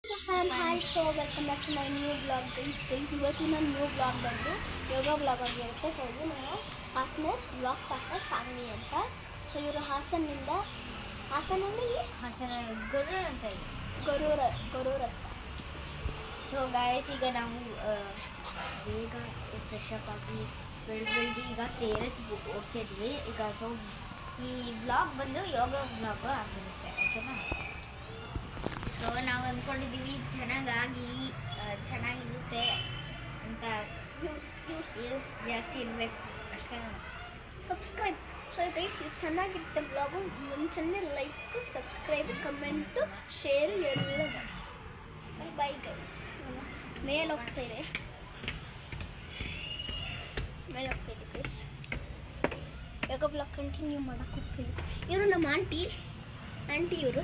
So hi so welcome back to my new blog guys ಇವತ್ತಿನ new blog ಬಂದು yoga blog ಆಗಿರುತ್ತೆ. So ಇದು ನನ್ನ ಬ್ಲಾಗ್ ಪಾರ್ಟ್ನರ್ ಸಾನ್ವಿ ಅಂತ. ಸೊ ಇವರು ಹಾಸನಲ್ಲಿ ಗೊರೂರ್ ಹತ್ರ. ಸೊ ಗಾಯ್ಸ್, ಈಗ ನಾವು ಬೇಗ ಫ್ರೆಶ್ ಅಪ್ ಆಗಿ ಬೆಳಗ್ಗೆ ಈಗ ಟೇರೆಸ್ ಹೋಗ್ತಿದ್ವಿ ಈಗ. ಸೊ ಈ ವ್ಲಾಗ್ ಬಂದು ಯೋಗ ವ್ಲಾಗ್ ಆಗಿರುತ್ತೆ, ಓಕೆನಾ? ಸೊ ನಾವು ಅಂದ್ಕೊಂಡಿದ್ದೀವಿ ಚೆನ್ನಾಗಿರುತ್ತೆ ಅಂತ. ವ್ಯೂಸ್ ಜಾಸ್ತಿ ಇರಬೇಕು ಅಷ್ಟೇ. ಸಬ್ಸ್ಕ್ರೈಬ್. ಸೊ ಗೈಸ್ ಇದು ಚೆನ್ನಾಗಿರುತ್ತೆ ಬ್ಲಾಗು. ಮುಂಚೆನೇ ಲೈಕ್, ಸಬ್ಸ್ಕ್ರೈಬ್, ಕಮೆಂಟು, ಶೇರು ಎಲ್ಲ ಮಾಡಿ. Bye guys. ಮೇಲೆ ಹೋಗ್ತಾಯಿದೆ ಗೈಸ್. ಯೋಗ ಬ್ಲಾಗ್ ಕಂಟಿನ್ಯೂ ಮಾಡೋಕ್ಕೆ ಹೋಗ್ತೀವಿ. ಇವರು ನಮ್ಮ ಆಂಟಿ ಇವರು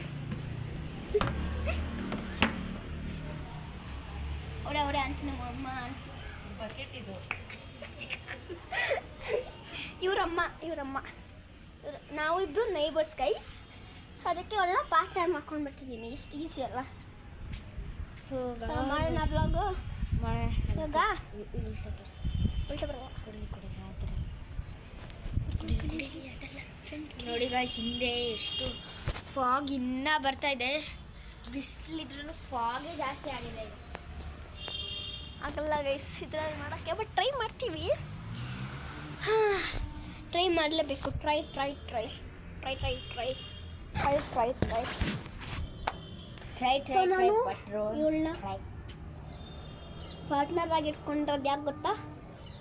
ಅವರೇ ಆಂಟಿ, ನಮ್ಮ ಅಮ್ಮ ಆಂಟಿ. ಬಕೆಟ್ ಇದು ಇವರಮ್ಮ ನಾವು ಇಬ್ಬರು ನೈಬರ್ಸ್ ಗೈಸ್. ಸೊ ಅದಕ್ಕೆ ಅವಳನ್ನ ಪಾರ್ಟ್ನರ್ ಮಾಡ್ಕೊಂಡು ಬಿಟ್ಟಿದ್ದೀನಿ. ಇಷ್ಟು ಈಸಿ ಅಲ್ಲ. ಸೊ ಮಾಡೋಣ ಬ್ಲಾಗು. ಇವಾಗ ಉಲ್ಟ ಬರುವ ನೋಡಿ ಗಾಯ್ಸ್, ಹಿಂದೆ ಎಷ್ಟು ಫಾಗ್ ಇನ್ನೂ ಬರ್ತಾ ಇದೆ. ಬಿಸಿಲಿದ್ರೂ ಫಾಗೇ ಜಾಸ್ತಿ ಆಗಿದೆ. ಆಗಲ್ಲ ಗೈಸ್ ಇದ್ರಲ್ಲಿ ಮಾಡೋಕ್ಕೆ, ಬಟ್ ಟ್ರೈ ಮಾಡ್ತೀವಿ. ಟ್ರೈ ಮಾಡಲೇಬೇಕು. ಟ್ರೈ. ಸೊ ನಾನು ಇವಳನ್ನ ಪಾರ್ಟ್ನರ್ ಆಗಿ ಇಟ್ಕೊಂಡಿರೋದು ಯಾಕೆ ಗೊತ್ತಾ?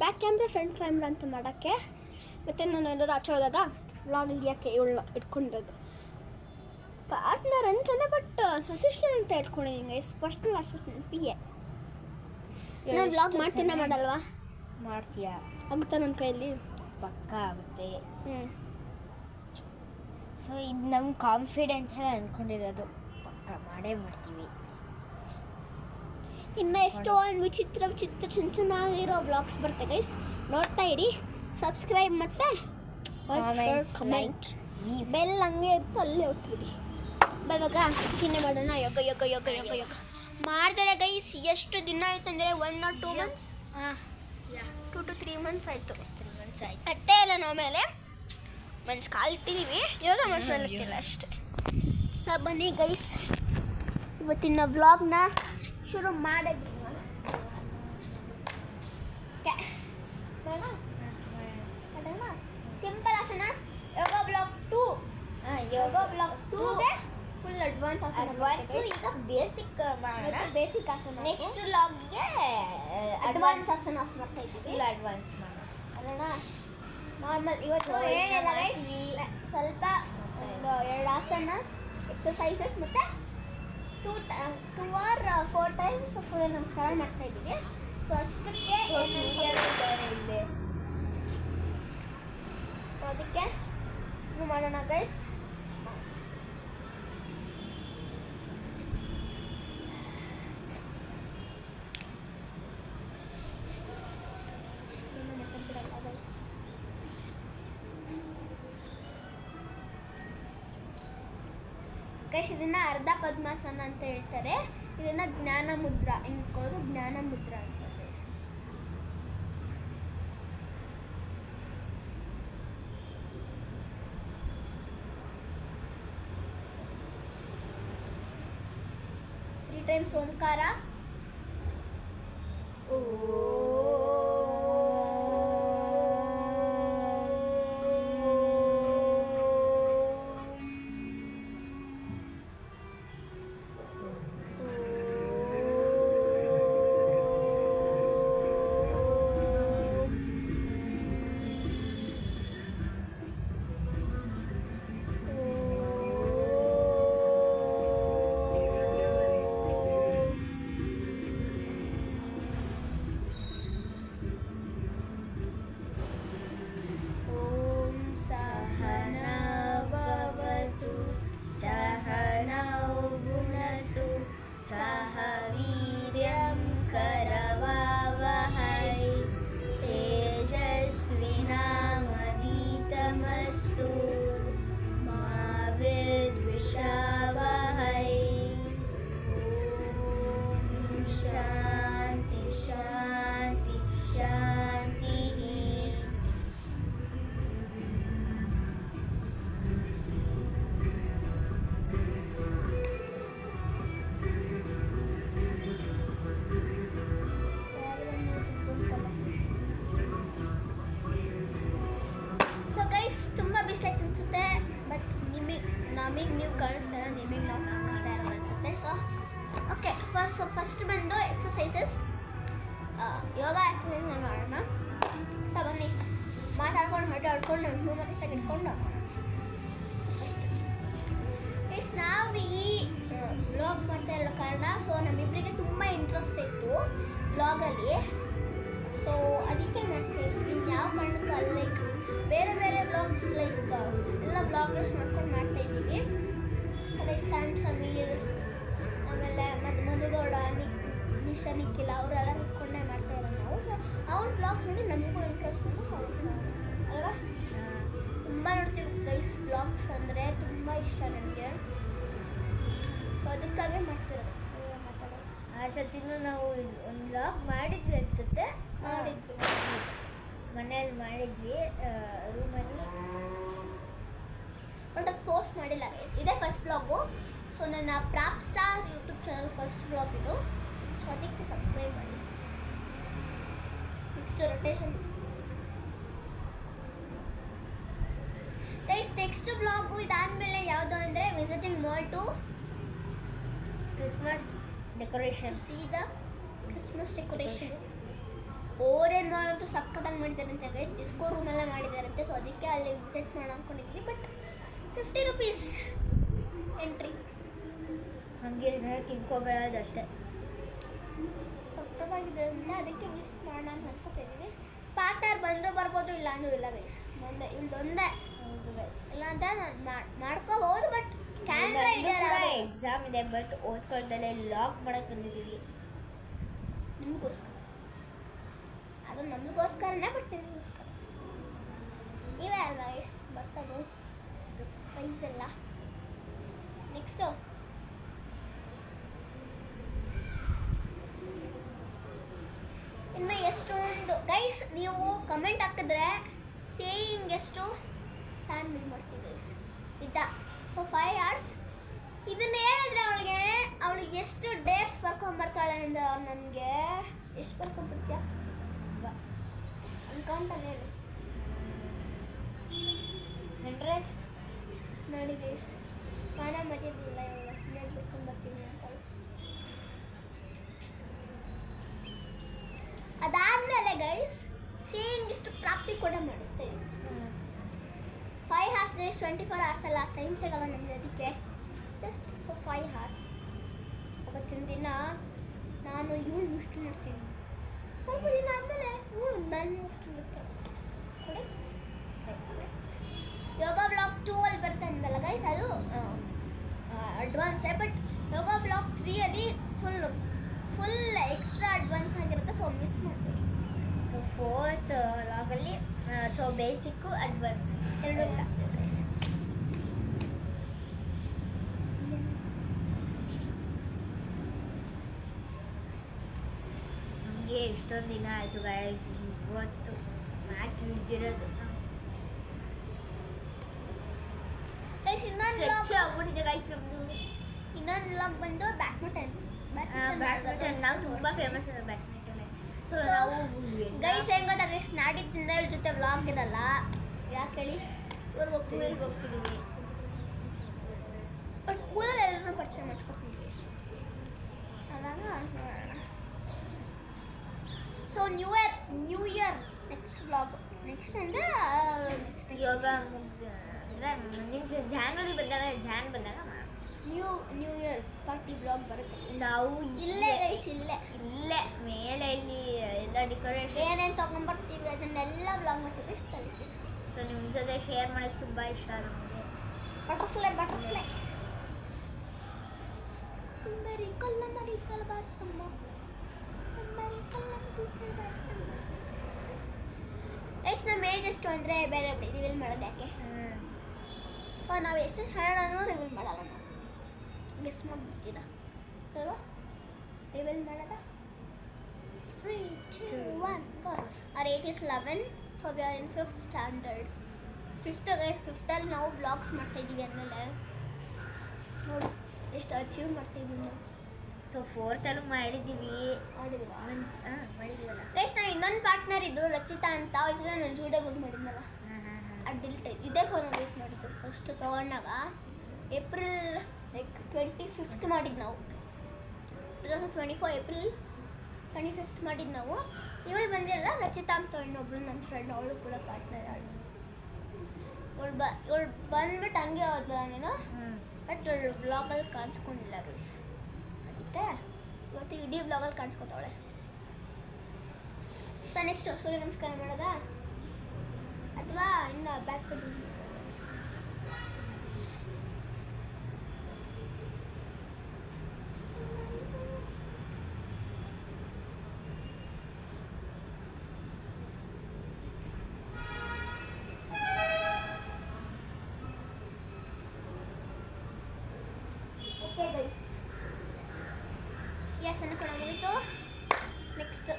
ಬ್ಯಾಕ್ ಕ್ಯಾಮ್ರಾ, ಫ್ರಂಟ್ ಕ್ಯಾಮ್ರಾ ಅಂತ ಮಾಡೋಕ್ಕೆ. ಮತ್ತು ನಾನು ಎಲ್ಲರೂ ಆಚೆ ಹೋದಾಗ ವ್ಲಾಗ್ ಹಿಡಿಯೋಕ್ಕೆ ಇವಳನ್ನ ಇಟ್ಕೊಂಡಿರೋದು. ಪಾರ್ಟ್ನರ್ ಅಂತಾನೆ, ಬಟ್ ಅಸಿಸ್ಟೆಂಟ್ ಅಂತ ಇಟ್ಕೊಂಡಿದ್ದೀನಿ ಗೈಸ್. Personal assistant, PA. ನಾನು ವ್ಲಾಗ್ ಮಾಡ್ತೀನ ಮಾಡಲ್ವಾ? ಮಾಡ್ತೀಯಾ? ಆಗುತ್ತಾ ನನ್ನ ಕೈಯಲ್ಲಿ? ಪಕ್ಕ ಆಗುತ್ತೆ. ಸೊ ಇದು ನಮ್ಮ ಕಾನ್ಫಿಡೆನ್ಸ್ ಎಲ್ಲ ಅಂದ್ಕೊಂಡಿರೋದು. ಪಕ್ಕ ಮಾಡೇ ಮಾಡ್ತೀವಿ. ಇನ್ನು ಎಷ್ಟೋ ವಿಚಿತ್ರ ಚೆನ್ನಾಗಿರೋ ಬ್ಲಾಗ್ಸ್ ಬರುತ್ತೆ ಗೈಸ್, ನೋಡ್ತಾ ಇರಿ. ಸಬ್ಸ್ಕ್ರೈಬ್ ಮತ್ತು ಕಮೆಂಟ್, ಬೆಲ್ ಹಂಗೆ ಇತ್ತು, ಅಲ್ಲೇ ಹೋಗ್ತೀವಿ. ಇವಾಗ ತಿನ್ನೆ ಮಾಡೋಣ. ಯೋಗ ಮಾಡಿದರೆ ಗೈಸ್ ಎಷ್ಟು ದಿನ ಆಯ್ತು ಅಂದರೆ 1 or 2 months, 2 to 3 months ಆಯಿತು. 3 months ಆಯ್ತು. ಅಟ್ಟೇ ಇಲ್ಲ ನಾವು ಮೇಲೆ ಮನ್ಸು ಕಾಲಿಟ್ಟಿದ್ದೀವಿ, ಯೋಗ ಮಾಡ್ಕೊಳ್ಳೋಕ್ಕಿಲ್ಲ ಅಷ್ಟೇ. ಸೊ ಬನ್ನಿ ಗೈಸ್, ಇವತ್ತಿನ ವ್ಲಾಗ್ನ ಶುರು ಮಾಡಿದ್ವಿ. ಸಿಂಪಲ್ ಆಸನಾಸ್ ಯೋಗ ಬ್ಲಾಗ್ 2. ಯೋಗ ಬ್ಲಾಗ್ 2ಗೆ ಫುಲ್ ಅಡ್ವಾನ್ಸ್ ಆಸನ. ಈಗ ಬೇಸಿಕ್ ಮಾಡೋಣ. ಬೇಸಿಕ್ ಆಸನ. ನೆಕ್ಸ್ಟ್ ವ್ಲಾಗ್ಗೆ ಅಡ್ವಾನ್ಸ್ ಆಸನಾಸ್ ಮಾಡ್ತಾ ಇದ್ದೀವಿ. ಫುಲ್ ಅಡ್ವಾನ್ಸ್ ಮಾಡೋಣ ಅಲ್ಲಣ್ಣ. ನಾರ್ಮಲ್ ಇವತ್ತು ಏನಿಲ್ಲ ಗೈಸ್, ಸ್ವಲ್ಪ 2 ಆಸನಾಸ್ ಎಕ್ಸಸೈಸಸ್ ಮತ್ತು 2 or 4 times ಸೂರ್ಯ ನಮಸ್ಕಾರ ಮಾಡ್ತಾ ಇದ್ದೀವಿ. ಸೊ ಅಷ್ಟಕ್ಕೆ ಇಲ್ಲಿ. ಸೊ ಅದಕ್ಕೆ ಶುರು ಮಾಡೋಣ ಗೈಸ್. ಗೈಸ್ ಇದನ್ನು ಅರ್ಧ ಪದ್ಮಾಸನ ಅಂತ ಹೇಳ್ತಾರೆ. ಇದನ್ನು ಜ್ಞಾನ ಮುದ್ರಾ ಇಟ್ಕೊಳ್ಳೋದು, ಜ್ಞಾನ ಮುದ್ರಾ ಅಂತ ಗೈಸ್. ತ್ರೀ ಟೈಮ್ಸ್ ಓಂಕಾರ. ಓಕೆ ಫಸ್ಟ್ ಬಂದು ಎಕ್ಸಸೈಸಸ್ ಯೋಗ ಎಕ್ಸಸೈಸ್ ಮಾಡೋಣ. ಸೊ ಬನ್ನಿ ಮಾತಾಡ್ಕೊಂಡು ಹೊರಟಾಡ್ಕೊಂಡು ನಾವು ಹ್ಯೂಮನಿಸ್ಟಾಗಿ ಇಟ್ಕೊಂಡು ನಾವು ಈ ವ್ಲಾಗ್ ಮಾಡ್ತಾ ಇರೋ ಕಾರಣ ಸೊ ನಮ್ಮಿಬ್ಬರಿಗೆ ತುಂಬ ಇಂಟ್ರೆಸ್ಟ್ ಇತ್ತು ವ್ಲಾಗಲ್ಲಿ. ಸೊ ಅದಕ್ಕೆ ಮಾಡ್ತಾ ಇದ್ವಿ. ಯಾವ ಕಾರಣಕ್ಕಲ್ಲ ಲೈಕ್ ಬೇರೆ ಬೇರೆ ವ್ಲಾಗ್ಸ್ ಲೈಕ್ ಎಲ್ಲ ವ್ಲಾಗರ್ಸ್ ಮಾಡ್ಕೊಂಡು ಮಾಡ್ತಾ ಇದ್ದೀವಿ. ಲೈಕ್ ಸಮೀರ್ ಆಮೇಲೆ ಮಧುಗೌಡ ನಿಶಾ ನಿಖಿಲ ಅವರೆಲ್ಲ ಇಟ್ಕೊಂಡೇ ಮಾಡ್ತಾ ಇರೋದು ನಾವು. ಸೊ ಅವ್ರ ಬ್ಲಾಗ್ಸ್ ನೋಡಿ ನಮಗೂ ಇಂಟ್ರೆಸ್ಟ್ ಬಂದು ಅಲ್ವಾ ತುಂಬ ನೋಡ್ತೀವಿ ಗೈಸ್. ಬ್ಲಾಗ್ಸ್ ಅಂದರೆ ತುಂಬ ಇಷ್ಟ ನನಗೆ. ಸೊ ಅದಕ್ಕಾಗೆ ಮಾಡ್ತಿರೋದು. ಆ ಸತಿನೂ ನಾವು ಒಂದು ಬ್ಲಾಗ್ ಮಾಡಿದ್ವಿ ಅನ್ಸುತ್ತೆ. ಮಾಡಿದ್ವಿ ಮನೇಲಿ ಮಾಡಿದ್ವಿ ರೂಮಲ್ಲಿ, ಬಟ್ ಅದು ಪೋಸ್ಟ್ ಮಾಡಿಲ್ಲ ಗೈಸ್. ಇದೇ ಫಸ್ಟ್ ಬ್ಲಾಗು. ಸೊ ನನ್ನ prop star YouTube channel first blog ಇದು. ಸೊ ಅದಕ್ಕೆ ಸಬ್ಸ್ಕ್ರೈಬ್ ಮಾಡಿ. Next rotation guys. Next blog ಇದಾದಮೇಲೆ ಯಾವುದು ಅಂದರೆ visiting mall to Christmas decorations. ಸೀದಾ ಕ್ರಿಸ್ಮಸ್ ಡೆಕೋರೇಷನ್ಸ್. ಓರೇನ್ ಮಾಲ್ ಅಂತೂ ಸಕ್ಕತ್ತಾಗಿ ಮಾಡಿದ್ದಾರಂತೆ ಗೈಸ್. ಡಿಸ್ಕೋ ರೂಮೆಲ್ಲ ಮಾಡಿದ್ದಾರಂತೆ. ಸೊ ಅದಕ್ಕೆ ಅಲ್ಲಿ ವಿಸಿಟ್ ಮಾಡೋಣ ಅಂದ್ಕೊಂಡಿದ್ವಿ. But 50 rupees entry. ಹಾಗೆ ತಿನ್ಕೋಬರೋದು ಅಷ್ಟೇ. ಸಕ್ಕತ್ತಾಗಿದೆ ಅಂತ ಅದಕ್ಕೆ ವಿಸಿಟ್ ಮಾಡೋಣ ಅಂತ ಅನ್ಸ್ಕೊತಿದ್ದೀವಿ. ಪಾರ್ಟ್ನರ್ ಬಂದರೂ ಬರ್ಬೋದು, ಇಲ್ಲ ಅಂದರೂ ಇಲ್ಲ ಗೈಸ್. ಒಂದೇ ಇಲ್ಲೊಂದೇ ಹೌದು ಗೈಸ್. ಇಲ್ಲ ಅಂತ ನಾನು ಮಾಡ್ಕೋಬಹುದು. ಬಟ್ ಕ್ಯಾಮ್ರಾ ಎಕ್ಸಾಮ್ ಇದೆ, ಬಟ್ ಓದ್ಕೊಳ್ದಲ್ಲೇ ಲಾಗ್ ಮಾಡಕ್ಕೆ ಬಂದಿದ್ದೀವಿ ನಿಮಗೋಸ್ಕರ. ಅದು ನಮಗೋಸ್ಕರನೇ, ಬಟ್ ನಿಮಗೋಸ್ಕರ. ನೀವೇ ಅಲ್ವಾ ಗೈಸ್ ಬರ್ಸೋದು ಪ್ರೈಸ್ ಎಲ್ಲ. ನೆಕ್ಸ್ಟು ಇನ್ನು ಎಷ್ಟೊಂದು ಗೈಸ್ ನೀವು ಕಮೆಂಟ್ ಹಾಕಿದ್ರೆ ಸೇಯಿಂಗ್ ಎಷ್ಟು ಸ್ಯಾನ್ ಬಿಲ್ ಮಾಡ್ತೀವಿ ಗೈಸ್. ನಿಜ ಫಾರ್ 5 hours. ಇದನ್ನ ಹೇಳಿದ್ರೆ ಅವಳಿಗೆ ಎಷ್ಟು ಡೇಟ್ಸ್ ಬರ್ಕೊಂಬರ್ತಾಳೆ ಅಂದ್ರೆ ನನಗೆ ಎಷ್ಟು ಬರ್ಕೊಂಡ್ಬಿಡ್ತೀಯ ಅನ್ಕೊಂಡಲ್ಲಿ ಹೇಳಿ 100 ನೋಡಿ ಗೈಸ್. ನಾನು ಮಧ್ಯದಿಲ್ಲ ಇವಾಗ 100 ಬರ್ಕೊಂಡ್ಬರ್ತೀನಿ ಅಂತ. ಅದಾದಮೇಲೆ ಗೈಸ್ ಸೇಯಿಂಗ್ ಇಷ್ಟು ಪ್ರಾಪ್ತಿ ಕೂಡ ಮಾಡಿಸ್ತೇವೆ. 5 hours ಗೈಸ್, 24 hours ಅಲ್ಲ. ಟೈಮ್ ಸಿಗಲ್ಲ ನಮಗೆ ಅದಕ್ಕೆ. Just for 5 hours. ಅವತ್ತಿನ ದಿನ ನಾನು ಇವಳು ಮುಷ್ಟಿ ಇಡ್ತೀನಿ. ಸ್ವಲ್ಪ ದಿನ ಆದಮೇಲೆ ಇವಳು ನಾನು ಮುಷ್ಟಿ ಇಡ್ತೇನೆ. ಯೋಗ ಬ್ಲಾಗ್ 2 ಅಲ್ಲಿ ಬರ್ತಾ ಇದ್ದಲ್ಲ ಗೈಸ್, ಅದು ಅಡ್ವಾನ್ಸೇ. ಬಟ್ ಯೋಗ ಬ್ಲಾಗ್ 3 ಅಲ್ಲಿ ಫುಲ್ ಎಕ್ಸ್ಟ್ರಾ ಅಡ್ವಾನ್ಸ್ ಆಗಿರುತ್ತೆ. ಸೊ ಮಿಸ್ ಮಾಡ್ತೀವಿ. ಸೊ 4th ಲಾಗಲ್ಲಿ ಸೊ ಬೇಸಿಕ್ಕು ಅಡ್ವಾನ್ಸ್ ಎರಡು ಗೈಸ್. ನಮಗೆ ಇಷ್ಟೊಂದು ದಿನ ಆಯಿತು ಗೈಸ್. ಇವತ್ತು ಮ್ಯಾಟ್ ಹಿಡ್ದಿರೋದು ಗೈಸ್. ಇನ್ನೊಂದು ಆಗ್ಬಿಟ್ಟಿದೆ ಗೈಸ್ ನಮ್ಮದು. ಇನ್ನೊಂದು ವ್ಲಾಗ್ ಬಂದು ಬ್ಯಾಡ್ಮಿಂಟನ್. ನಾವು ತುಂಬ ಫೇಮಸ್ ಇದೆ ಬ್ಯಾಡ್ಮಿಂಟನ್. ಸೊ So, ನಾವು ಗೈಸ್ ಹೆಂಗ್ ಗೊತ್ತಾ ಗೈಸ್, ನಾಡಿದ್ದಿಂದ ಇವ್ರ ಜೊತೆ ವ್ಲಾಗ್ ಇರಲ್ಲ. ಯಾಕೆ ಹೇಳಿ, ಊರಿಗೆ ಹೋಗ್ತಿದ್ದೀವಿ. ಬಟ್ ಊರಲ್ಲಿ ಎಲ್ಲರೂ ಪರಿಚಯ ಮಾಡ್ಕೊಡ್ತೀನಿ ಗೈಸ್. ಅವಾಗ ನೋಡೋಣ. So new year next vlog. Next ಅಂದರೆ ನೆಕ್ಸ್ಟ್ ಯೋಗ ಮುಗ್ದು ಅಂದರೆ ಮೀನ್ಸ್ ಜಾನ್ವರಿ ಬಂದಾಗ ನ್ಯೂ ಇಯರ್ ಪಾರ್ಟಿ ವ್ಲಾಗ್ ಬರುತ್ತೆ. ನಾವು ಇಲ್ಲೇ ಗೈಸ್, ಇಲ್ಲೇ ಮೇಲೆ ಇಲ್ಲಿ ಎಲ್ಲ ಡೆಕೋರೇಷನ್ ಏನೇನು ತೊಗೊಂಡ್ಬರ್ತೀವಿ ಅದನ್ನೆಲ್ಲ ವ್ಲಾಗ್ ಮಾಡ್ತೀವಿ ಗೈಸ್. ತಲೆ ಸೊ ನಿಮ್ಮ ಜೊತೆ ಶೇರ್ ಮಾಡೋಕ್ಕೆ ತುಂಬ ಇಷ್ಟ ನಮಗೆ. ಬಟರ್ಫ್ಲೈ ಮರಿ ಕೊಲ್ಲ ಮರಿ ಕಲ್ಬಾತಮ್ಮ ಮರಿ ಕೊಲ್ಲ ಮರಿ ಕಲ್ಬಾತಮ್ಮ. ಎಷ್ಟು ನಮ್ಮ ಏಜ್ ಎಷ್ಟು ಅಂದರೆ ಬೇರೆ ರಿವೀಲ್ ಮಾಡೋದು ಯಾಕೆ? ಸೊ ನಾವು ಎಷ್ಟು ಹೇಳೋಣ ರಿವೀಲ್ ಮಾಡಲ್ಲ. ನಾವು ಗೆಸ್ ಮಾಡಿಬಿಡ್ತೀರಾ ಅಲ್ವಾ? ರಿವೀಲ್ ಮಾಡೋದ 3, 2, 1 go. Our age is 11. So we are in 5th standard. 5th guys. 5th ಅಲ್ಲಿ ನಾವು ವ್ಲಾಗ್ಸ್ ಮಾಡ್ತಾಯಿದ್ದೀವಿ ಅಂದಮೇಲೆ ನೋಡಿ ಎಷ್ಟು ಅಚೀವ್ ಮಾಡ್ತಾಯಿದ್ದೀವಿ ನಾವು. ಸೊ 4th ಅಲ್ಲೂ ಮಾಡಿದ್ದೀವಿ. ಮಾಡಿದ್ದೀವಲ್ಲ ಗೈಸ್. ನಾನು ಇನ್ನೊಂದು ಪಾರ್ಟ್ನರ್ ಇದ್ದು ರಚಿತಾ ಅಂತ, ಅವ್ರ ಜೊತೆ ನಾನು ಜೂಡೋಗಿ ಮಾಡಿದ್ನಲ್ಲ, ಅದು ಡಿಲೀಟ್ ಆಯ್ತು. ಇದೇ ಫೋನಲ್ಲಿ ಯೂಸ್ ಮಾಡಿದ್ದು. ಫಸ್ಟ್ ತೊಗೊಂಡಾಗ ಏಪ್ರಿಲ್ ಲೈಕ್ 25th ಮಾಡಿದ್ದು ನಾವು. 2024 ಏಪ್ರಿಲ್ 25th ಮಾಡಿದ್ದು ನಾವು. ಇವಳು ಬಂದಿರಲ್ಲ, ರಚಿತಾ ಅಂತ ಇನ್ನೊಬ್ಳು ನನ್ನ ಫ್ರೆಂಡ್, ಅವಳು ಕೂಡ ಪಾರ್ಟ್ನರ್. ಇವಳು ಬಂದ್ಬಿಟ್ಟು ಹಂಗೆ ಹೋದ ನೀನು, ಬಟ್ ಇವಳು ವ್ಲಾಗಲ್ಲಿ ಕಾಣಿಸ್ಕೊಂಡಿಲ್ಲ ಗೈಸ್. ಅದಕ್ಕೆ ಇವತ್ತು ಇಡೀ ವ್ಲಾಗಲ್ಲಿ ಕಾಣಿಸ್ಕೊತಾವಳೆ. ಸೊ ನೆಕ್ಸ್ಟ್ ಸೂರ್ಯ ನಮಸ್ಕಾರ ಮಾಡೋದಾ ಅಥವಾ ಇನ್ನು ಬ್ಯಾಕ್ ಅನ್ನ ಕೂಡ ಮುಗಿತು. ನೆಕ್ಸ್ಟ್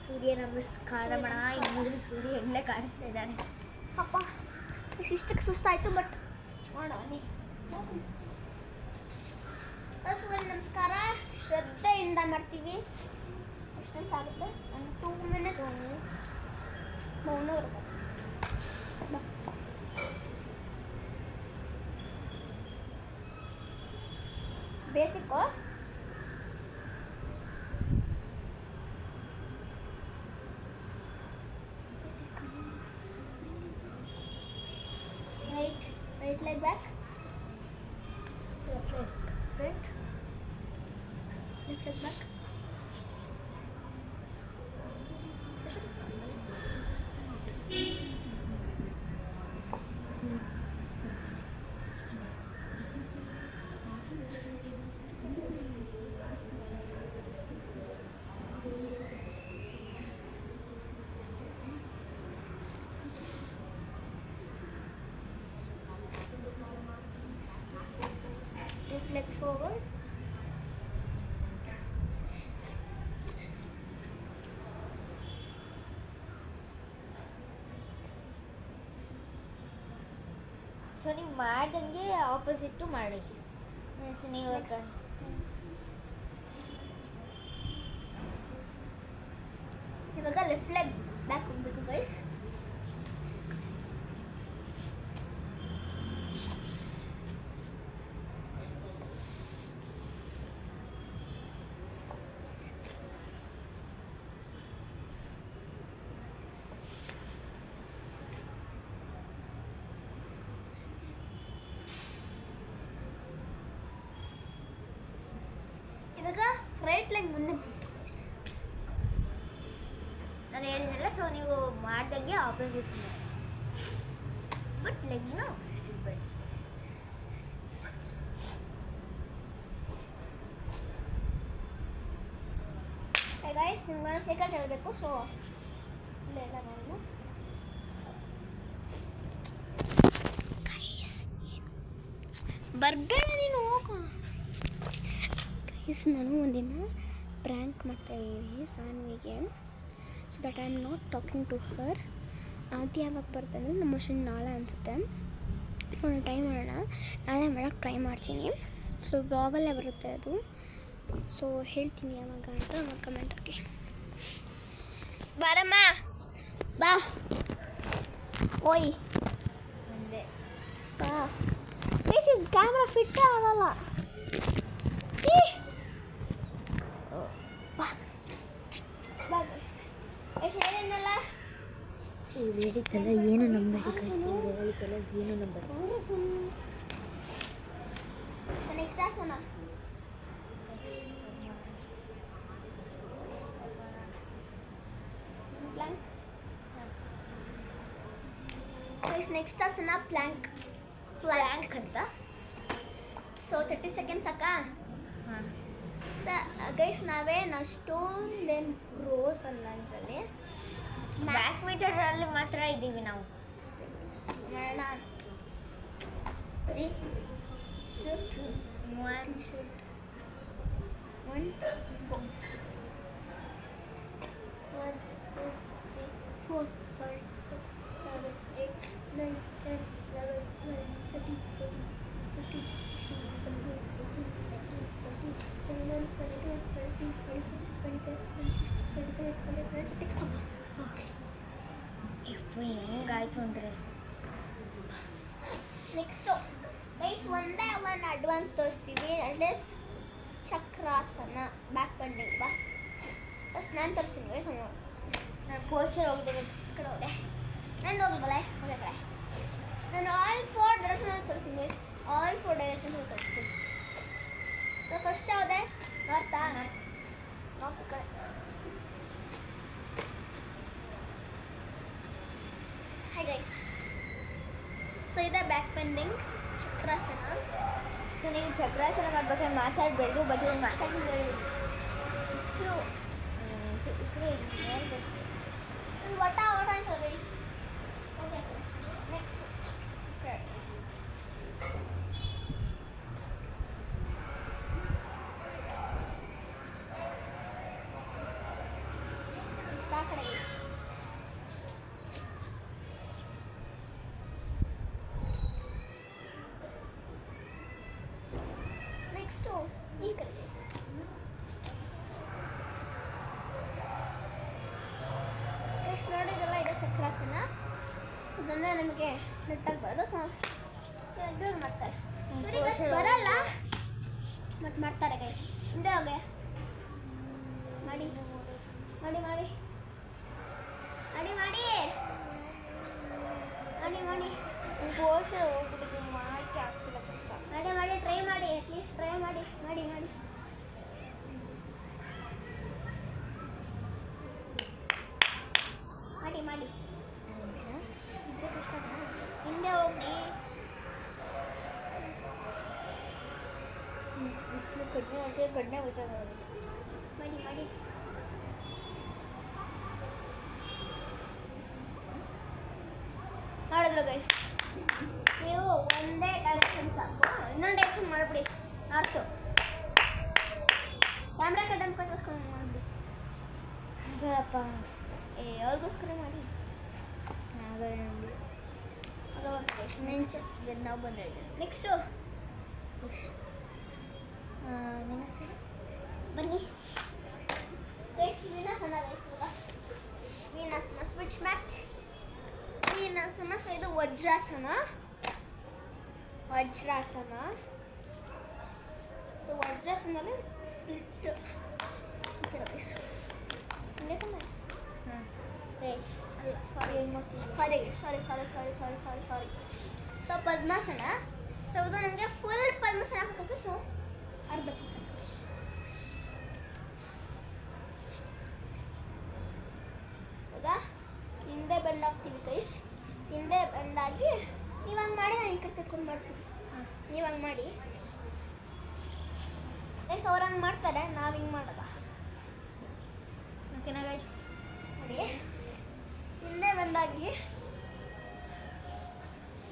ಸೂರ್ಯ ನಮಸ್ಕಾರ ಮಾಡ. ಇನ್ನೂರು ಸೂರ್ಯ ಎಲ್ಲೇ ಕಾಣಿಸ್ತಾ ಇದ್ದಾನೆ. ಅಪ್ಪ ಇಷ್ಟಕ್ಕೆ ಸುಸ್ತಾಯಿತು, ಬಟ್ ಮಾಡೋಣ. ಸೂರ್ಯ ನಮಸ್ಕಾರ ಶ್ರದ್ಧೆಯಿಂದ ಮಾಡ್ತೀವಿ. ಎಷ್ಟು ನಿಮಿಷ ಆಗುತ್ತೆ? ಒಂದು 2 ಮಿನಿಟ್ಸ್ ಮೌನ ಇರುತ್ತೆ. Basic right leg back, left leg front, left leg back. Leg forward. So ನೀವು ಮಾಡ್ದಂಗೆ ಆಪೋಸಿಟ್ಟು ಮಾಡಿ. ಮೀನ್ಸ್ ನೀವು ಇವಾಗ ಲೆಫ್ಟ್ ಲೆಗ್ ಬ್ಯಾಕ್ ಹೋಗ್ಬೇಕು ಗೈಸ್. ಇವಾಗ ರೈಟ್ ಲೆಗ್ ಮುಂದೆ ನಾನು ಹೇಳಿದ್ನಲ್ಲ. ಸೊ ನೀವು ಮಾಡ್ದಂಗೆ ಆಪೋಸಿಟ್ ಮಾಡಿ, ಬಟ್ ಲೆಗ್ನ ಆಪೋಸಿಟ್ ಬೇಡ. ಗೈಸ್ ನಿಮ್ಗೆ ಸೆಕೆಂಡ್ ಹೇಳಬೇಕು. ಸೊ ಇಲ್ಲೆಲ್ಲ ನಾನು ಬರಬೇಡ ನೀನು ಹೋಗು. ಗೈಸ್ ನಾನು ಒಂದಿನ ಪ್ರ್ಯಾಂಕ್ ಮಾಡ್ತಾಯಿದ್ದೀನಿ ಸಾನ್ವಿಗೆ. So that I am not talking to her. ಅದು ಯಾವಾಗ ಬರ್ತಾನೆ ನಮ್ಮ ಮೋಷನ್ ನಾಳೆ ಅನಿಸುತ್ತೆ. ನೋಡೋಣ, ಟ್ರೈ ಮಾಡೋಣ. ನಾಳೆ ಮಾಡೋಕ್ಕೆ ಟ್ರೈ ಮಾಡ್ತೀನಿ. ಸೊ ವ್ಲಾಗಲ್ಲೇ ಬರುತ್ತೆ ಅದು. ಸೊ ಹೇಳ್ತೀನಿ ಯಾವಾಗ ಅಂತ ಕಮೆಂಟ್ ಹಾಕಿ. ಬಾರಮ್ಮ ಬಾ. ಓಯ್ ಮುಂದೆ ಬಾ. ಗೈಸ್ ಇದು ಕ್ಯಾಮ್ರಾ ಫಿಟ್ ಆಗಲ್ಲ. ಬಾ ಗೈಸ್. ಹೇಳಿದ್ನಲ್ಲ ಹೇಳಿದ್ದಲ್ಲ ಏನು ನಂಬರಿ. ಹೇಳಿದ್ದಲ್ಲ ಏನು ನಂಬರಿ. ನೆಕ್ಸ್ಟ್ ಆಸನ ಪ್ಲ್ಯಾಂಕ್. ಗೈಸ್ ನೆಕ್ಸ್ಟ್ ಆಸನ ಪ್ಲ್ಯಾಂಕ್ ಅಂತ. ಸೊ 30 ಸೆಕೆಂಡ್ಸ್ ಸಾಕಾ? ಹಾಂ ಗೈಸ್ ನಾವೇನು ಅಷ್ಟೊಂದೇನು ಪ್ರೋಸ್ ಅಲ್ಲ ಇದರಲ್ಲಿ. ಬ್ಯಾಕ್ ಮೀಟರಲ್ಲಿ ಮಾತ್ರ ಇದ್ದೀವಿ ನಾವು. ಮಾಡೋಣ. 3 2 1 1 go. 1 2 3 4 5 6 7 8 9 10 11 12 13 14 15 16 17 18 19 20 21 22 23 24 25 26 27 28 29 ಹೆಂಗಾಯ್ತು ಅಂದರೆ ನೆಕ್ಸ್ಟು ಗೈಸ್ ಒಂದೇ ಒಂದು ಅಡ್ವಾನ್ಸ್ ತೋರಿಸ್ತೀವಿ. That is chakrasana. Back pending ಬಾ ಫಸ್ಟ್ ನಾನು ತೋರಿಸ್ತೀನಿ ಗೈಸ್. ನಾನು ಪೋಸ್ಟರ್ ಹೋಗಿದೆ ಈ ಕಡೆ ಹೋದೆ ನಾನು ಹೋಗ್ಬಲ್ಲ ಹೋದ ಕಡೆ ನಾನು ಆಲ್ 4 ಡೈರೆಕ್ಷನ್ ತೋರಿಸ್ತೀನಿ ಗೈಸ್. ಆಲ್ 4 ಡೈರೆಕ್ಷನ್ ತೋರಿಸ್ತೀನಿ. ಸೊ ಫಸ್ಟ್ ಯಾವುದೇ ನಾರ್ತಾ ನಾರ್ತ್ ಕಡೆ. Hi guys. ಸೊ ಇದೆ ಬ್ಯಾಕ್ ಪೆಂಡಿಂಗ್ ಚಕ್ರಾಸನ. ಸೊ ನೀವು ಚಕ್ರಾಸನ ಮಾಡ್ಬೇಕಾದ್ರೆ ಮಾತಾಡಬೇಡ್ರಿ, ಬಟ್ ಇವ್ರು ಮಾತಾಡ್ತಿದ್ದಾರೆ. ಹೆಸರು ಹೇಳ್ಬೇಕು. ವಟ ಅಂತ ಗೈಸ್. ಓಕೆ ನೆಕ್ಸ್ಟ್ ಆ ಕಡೆ ಗೈಸ್. ನೆಕ್ಸ್ಟು ಈ ಕಡೆ ಗೈಸ್. ಗೈಸ್ ನೋಡಿದ್ರಲ್ಲ ಇದು ಚಕ್ರಾಸನ. ಸೊ ಇದನ್ನ ನಮಗೆ ನೆಟ್ಟಾಗಿ ಬರೋದು. ಸೊ ಇವ್ರು ಮಾಡ್ತಾರೆ, ಇವ್ರಿಗೆ ಬರಲ್ಲ ಬಟ್ ಮಾಡ್ತಾರೆ ಗೈಸ್. ಹಿಂದೆ ಹೋಗಿ ಮಾಡಿ ಮಾಡಿ ಮಾಡಿ ಮಾಡಿ ಮಾಡಿ ಮಾಡಿ ಮಾಡಿ ಪೋಸ್ಟರ್ ಹೋಗ್ಬಿಟ್ಟು ಮಾಡಕ್ಕೆ ಆಗ್ತಿಲ್ಲ ಗೊತ್ತಾ. ಮಾಡಿ ಮಾಡಿ ಟ್ರೈ ಮಾಡಿ, ಅಟ್ಲೀಸ್ಟ್ ಟ್ರೈ ಮಾಡಿ ಮಾಡಿ ಮಾಡಿ ಮಾಡಿ ಮಾಡಿ. ಇದ್ರೆ ಕಷ್ಟನಾ? ಹಿಂದೆ ಹೋಗಿ ಬಿಸಿಲು ಕಡಿಮೆ ಆಗ್ತದೆ, ಕಡಿಮೆ ಗೊತ್ತಾಗೋದು. ಮಾಡಿ ಮಾಡಿ ನೋಡಿದ್ರು ಗೈಸ್. ನೀವು ಒಂದೇ ಡೈರೆಕ್ಷನ್ ಸಾಕು, ಇನ್ನೊಂದು ಡೈರೆಕ್ಷನ್ ಮಾಡಿಬಿಡಿ. ನಾರ್ತು ಕ್ಯಾಮ್ರಾ ಕಟ್ಟೋಸ್ಕರ ಮಾಡಿಬಿಡಿ. ಅದಪ್ಪ ಅವ್ರಿಗೋಸ್ಕರ ಮಾಡಿ. ಅದು ಒಂದು ಡೈರೆಕ್ಷನ್. ಮೀನ್ಸ್ ನಾವು ಬಂದಿದ್ದೀವಿ. ನೆಕ್ಸ್ಟು ಬನ್ನಿ ಗೈಸ್. ವೀನಾಸನ ಗೈಸ್. ವೀನಾಸನ ಸ್ವಿಚ್ ಮ್ಯಾಟ್. ವೀನಾಸನ. ಸೊ ಇದು ವಜ್ರಾಸನ. ವಜ್ರಾಸನ. ಸೊ ವಜ್ರಾಸನಲ್ಲಿ split. Sorry. So padmasana. So ಇದು ನನಗೆ ಫುಲ್ ಪದ್ಮಾಸನ ಹಾಕುತ್ತೆ. ಸೊ ಅರ್ಧ ಈಗ ಹಿಂದೆ ಬೆಂಡ್ ಹಾಕ್ತೀವಿ ಗೈಸ್. ಹಿಂದೆ ಬೆಂಡಾಗಿ ನೀವು ಹಂಗೆ ಮಾಡಿ ನಾನು ಈ ಕಡೆ ತಗೊಂಡು ಮಾಡ್ತೀನಿ. ನೀವು ಹಂಗೆ ಮಾಡಿ ಗೈಸ್. ಅವ್ರು ಹಂಗೆ ಮಾಡ್ತಾರೆ, ನಾವು ಹಿಂಗೆ ಮಾಡೋದ. ಓಕೆನಾ ಗೈಸ್? ನೋಡಿ ಹಿಂದೆ ಬೆಂಡಾಗಿ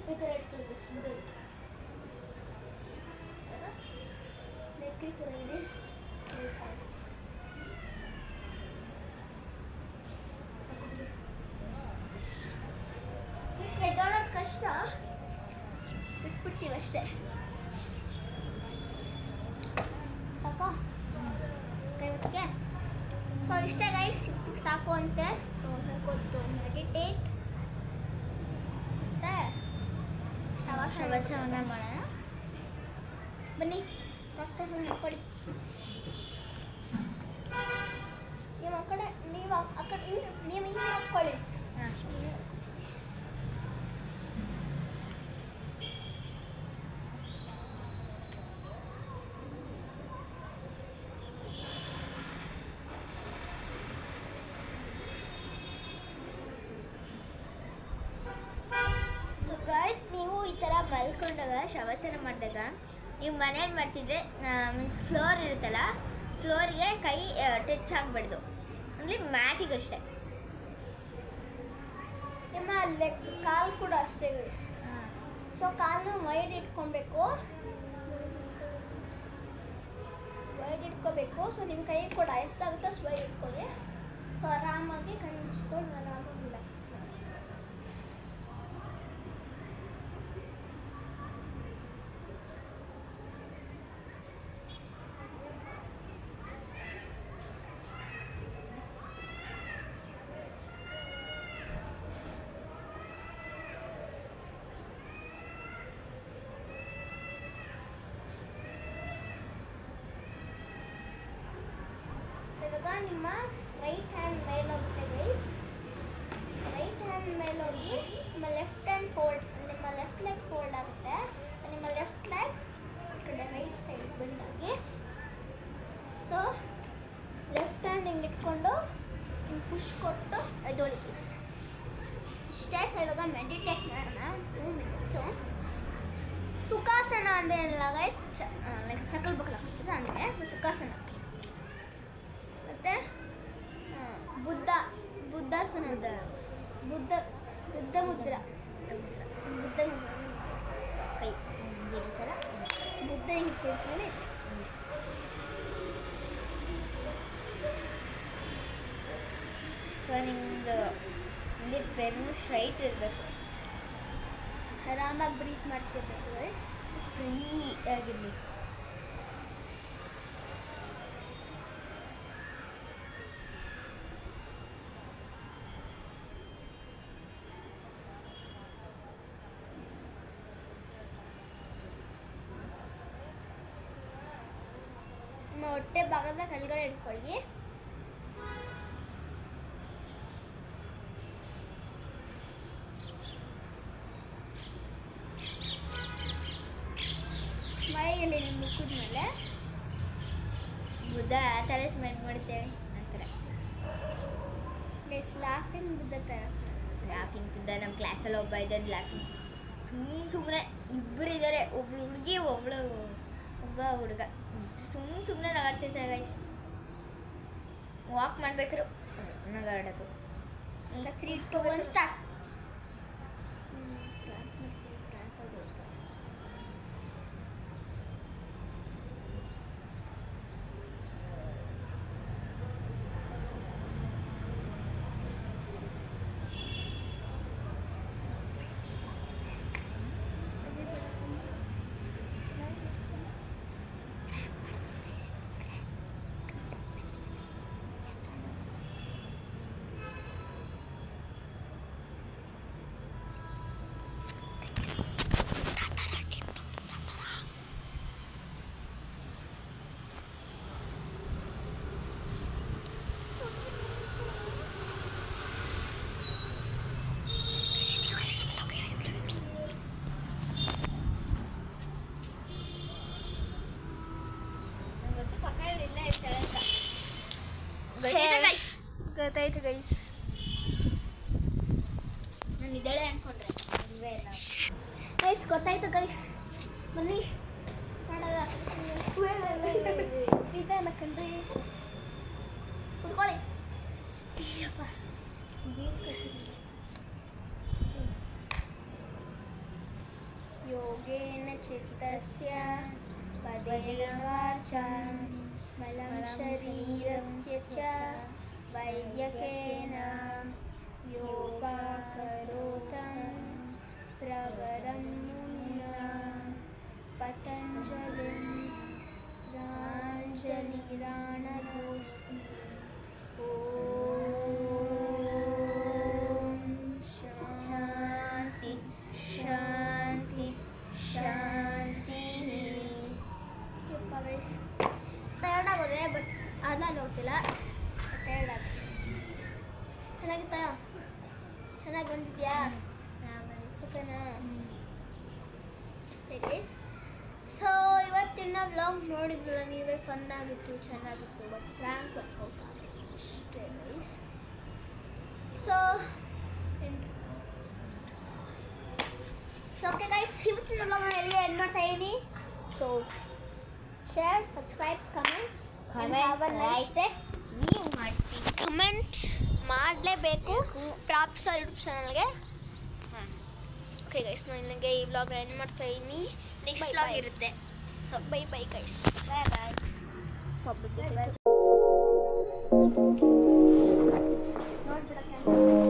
ಈ ಥರ ಇಟ್ಕೊಳ್ಳಿ ಗೈಸ್. ನೆಕ್ಕಿ ತೊಳೆಯಿರಿ. ಎದ್ದೋಳೋದು ಕಷ್ಟ, ಬಿಟ್ಬಿಡ್ತೀವಿ ಅಷ್ಟೇ. ಸಾಕಾ ಕೈ ಹೊತ್ತಿಗೆ? ಸೊ ಇಷ್ಟೇ ಗೈಸ್, ಇದಕ್ಕೆ ಸಾಕು ಅಂತೆ. ಸೊ ಹೇಳ್ಕೊಟ್ಟು ಮೆಡಿಟೇಟ್ ಮತ್ತೆ ಶವಾಸನ ಮಾಡೋಣ. ಬನ್ನಿ ಕ್ರಾಸ್ ಮಾಡ್ಕೊಳ್ಳಿ. ನೀವು ಆ ಕಡೆ, ನೀವು ಆ ಕಡೆ, ನೀವು ಹಿಂಗೆ ಮಾಡ್ಕೊಳ್ಳಿ. ಗೈಸ್, ನೀವು ಈ ಥರ ಮಲ್ಕೊಂಡಾಗ ಶವಾಸನ ಮಾಡಿದಾಗ ನೀವು ಮನೇಲಿ ಮಾಡ್ತಿದ್ರೆ ಮೀನ್ಸ್ ಫ್ಲೋರ್ ಇರುತ್ತಲ್ಲ, ಫ್ಲೋರಿಗೆ ಕೈ ಟಚ್ ಆಗಬಾರ್ದು, ಅಂದರೆ ಮ್ಯಾಟಿಗಷ್ಟೇ. ನಿಮ್ಮ ಕಾಲು ಕೂಡ ಅಷ್ಟೇ ಗೈಸ್. ಸೊ ಕಾಲನ್ನು ವೈಡ್ ಇಟ್ಕೊಬೇಕು. ಸೊ ನಿಮ್ಮ ಕೈ ಕೂಡ ಎಷ್ಟಾಗುತ್ತೋ ಅಷ್ಟು ವೈಡ್ ಇಟ್ಕೊಳ್ಳಿ. ಸೊ ಆರಾಮಾಗಿ ಕೈ ಮುಚ್ಕೊಂಡು ಆರಾಮಾಗಿ ರಿಲ್ಯಾಕ್ಸ್. ನಿಮ್ಮ ರೈಟ್ ಹ್ಯಾಂಡ್ ಮೇಲೆ ಹೋಗುತ್ತೆ ಗೈಸ್. ರೈಟ್ ಹ್ಯಾಂಡ್ ಮೇಲೆ ಹೋಗಿ ನಿಮ್ಮ ಲೆಫ್ಟ್ ಹ್ಯಾಂಡ್ ಫೋಲ್ಡ್, ನಿಮ್ಮ ಲೆಫ್ಟ್ ಲೆಗ್ ಫೋಲ್ಡ್ ಆಗುತ್ತೆ. ನಿಮ್ಮ ಲೆಫ್ಟ್ ಲೆಗ್ ಈ ಕಡೆ ರೈಟ್ ಸೈಡ್ ಬಂದಾಗಿ. ಸೊ ಲೆಫ್ಟ್ ಹ್ಯಾಂಡ್ ಹಿಂಗೆ ಇಟ್ಕೊಂಡು ಪುಷ್ ಕೊಟ್ಟು ಎದ್ದೋಳಿ ಗೈಸ್. ಇಷ್ಟೇ. ಸೊ ಇವಾಗ ಮೆಡಿಟೇಟ್ ಮಾಡೋಣ 2 ಮಿನಿಟ್ಸು. ಸುಖಾಸನ ಅಂದರೆ ಏನಿಲ್ಲ ಗೈಸ್, ಲೈಕ್ ಚಕ್ಕಲ್ ಬಕ್ಕಲ್ ಹಾಕ್ತಿದ್ರೆ ಅಂದರೆ ಸುಖಾಸನ. ಮತ್ತು ಬುದ್ಧಾಸನ, ಬುದ್ಧ ಮುದ್ರ ಕೈ ಇರುತ್ತಲ್ಲ, ಬುದ್ಧ ಹಿಂಗೆ ಕೊಡ್ತಾನೆ. ಸೊ ನಿಮ್ಮದು ಹಿಂಗೆ ಬೆನ್ನು ಸ್ಟ್ರೈಟ್ ಇರಬೇಕು, ಆರಾಮಾಗಿ ಬ್ರೀತ್ ಮಾಡ್ತಿರ್ಬೇಕು ಗೈಸ್, ಫ್ರೀ ಆಗಿರಲಿ. ನಿಮ್ಮ ಹೊಟ್ಟೆ ಭಾಗದ ಕೆಳಗಡೆ ಇಟ್ಕೊಳ್ಳಿ. ಸ್ಮೈಲ್ ನಿಮ್ಮ ಮುಖದ ಮೇಲೆ. ಬುದ್ಧ ಆ ಥರ ಸ್ಮೆಲ್ ಮಾಡ್ತೇವೆ ಆ ಥರ. ಲಾಫಿಂಗ್ ಬುದ್ಧ ಥರ. ಲಾಫಿಂಗ್ ಬುದ್ಧ ನಮ್ಮ ಕ್ಲಾಸಲ್ಲಿ ಒಬ್ಬ ಇದ್ದಾನೆ ಲಾಫಿಂಗ್. ಸುಮ್ಮನೆ ಇಬ್ಬರು ಇದ್ದಾರೆ, ಒಬ್ಳು ಹುಡುಗಿ ಒಬ್ಬ ಹುಡುಗ. ಸುಮ್ಮನೆ ನಗಾಡ್ತಿರ್ತಾರೆ ಗೈಸ್. ವಾಕ್ ಮಾಡ್ಬೇಕಾದ್ರು ನಗಾಡೋದು. ಈಗ 3, 2, 1 ಸ್ಟಾರ್ಟ್. ಗೊತ್ತಾಯ್ತು ಗೈಸ್. ನಾನು ಇದ್ದಾಳೆ ಅನ್ಕೊಂಡ್ರೆ ಮದುವೆ ಎಲ್ಲ ಗೈಸ್ ಗೊತ್ತಾಯ್ತು ಗೈಸ್. ಬನ್ನಿ ಮಾಡೋದ ನಿಧಾನ ಕಂಡ್ರಿ, ಕೂತ್ಕೊಳ್ಳಿ. ಯೋಗೇನ ಚಿತ್ತಸ್ಯ ಪದೇನ ವಾಚಾಂ ಬಲಂ ಶರೀರಸ್ಯ ಚ ವೈದ್ಯಕೇನ ಯೋಗಾಕರೋತಂ ಪ್ರವರಂ ಮುನಿನಾ ಪತಂಜಲಿಂ ಪ್ರಾಂಜಲಿರಾಣಧೋಸ್ಮಿ. ಓಂ ಶಾಂತಿ ಶಾಂತಿ ಶಾಂತಿ. ಟಯರ್ಡ್ ಆಗೋದೆ, ಬಟ್ ಅದನ್ನ ನೋಡ್ತಿಲ್ಲ. ಟಯರ್ಡ್ ಆಗುತ್ತೆ. ಚೆನ್ನಾಗಿತ್ತಾ? ಚೆನ್ನಾಗಿ ಬಂದಿದ್ಯಾ? ಓಕೆನಾ? ಸೊ ಇವತ್ತಿನ ವ್ಲಾಗ್ ನೋಡಿದ್ರಲ್ಲ ನೀವೇ, ಫನ್ ಆಗಿತ್ತು, ಚೆನ್ನಾಗಿತ್ತು, ಬಟ್ ಪ್ರ್ಯಾಂಕ್ ವರ್ಕೌಟ್ ಆಗಿತ್ತು ಅಷ್ಟೇ ಗೈಸ್. ಸೊ ಓಕೆ ಗೈಸ್, ಇವತ್ತಿನ ವ್ಲಾಗ್ನ ಎಲ್ಲಿ ಎಂಡ್ ಮಾಡ್ತಾ ಇದ್ದೀನಿ. ಸೊ ಶೇರ್, ಸಬ್ಸ್ಕ್ರೈಬ್, ಕಮೆಂಟ್ ನೀವು ಮಾಡಿಸಿ. ಕಮೆಂಟ್ ಮಾಡಲೇಬೇಕು ಪ್ರಾಪ್ಸ್ ಯೂಟ್ಯೂಬ್ ಚಾನಲ್ಗೆ. ಓಕೆ ಗೈಸ್, ನಾನು ನನಗೆ ಈ ವ್ಲಾಗ್ ಎಂಡ್ ಮಾಡ್ತಾ ಇದ್ದೀನಿ. ನೆಕ್ಸ್ಟ್ ವ್ಲಾಗ್ ಇರುತ್ತೆ. ಸೊ ಬೈ ಗೈಸ್, ಬಾಯ್. ನೋಡ್ಬಿಡಕ್ಕೆ